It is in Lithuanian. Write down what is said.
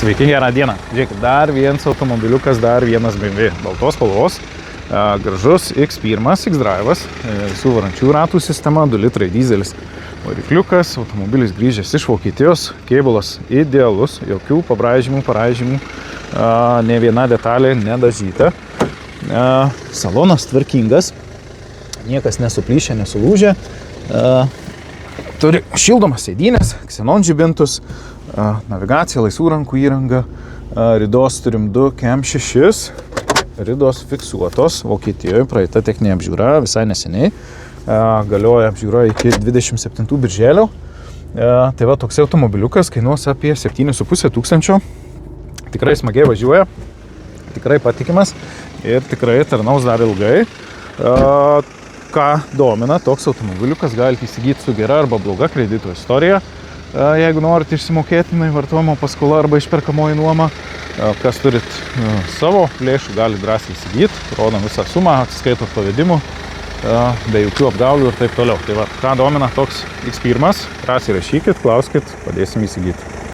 Sveiki, gerą dieną. Žiūrėkit, dar vienas automobiliukas, dar vienas BMW. Baltos spalvos, gražus X1, X-Drive'as, visų varančių ratų sistema, 2 litrai dizelis. Varikliukas, automobilis grįžęs iš Vokietijos, kėbulas idealus, jokių pabraižymų, ne viena detalė nedažyta. Salonas tvarkingas, niekas nesuplyšę, nesulūžę. Turi šildomas sėdynės, ksenon žibintus, navigacija, laisvų rankų įranga, ridos turim 2 KEM 6, ridos fiksuotos, Vokietijoje praeita techninė apžiūra visai neseniai, galioja apžiūra iki 27 birželio. Tai va, toks automobiliukas kainuos apie 7,5 tūkstančio, tikrai smagiai važiuoja, tikrai patikimas ir tikrai tarnaus dar ilgai. Ką domina, toks automobiliukas galite įsigyti su gera arba bloga kredito istorija. Jeigu norite išsimokėtinai vartojimo paskola arba išperkamoji nuoma, kas turit savo lėšų, gali drąsiai įsigyti, rodom visą sumą, atsiskaitot pavedimu, be jokių apgaulių ir taip toliau. Tai va, ką domina toks X1, drąsiai rašykit, klauskit, padėsim įsigyti.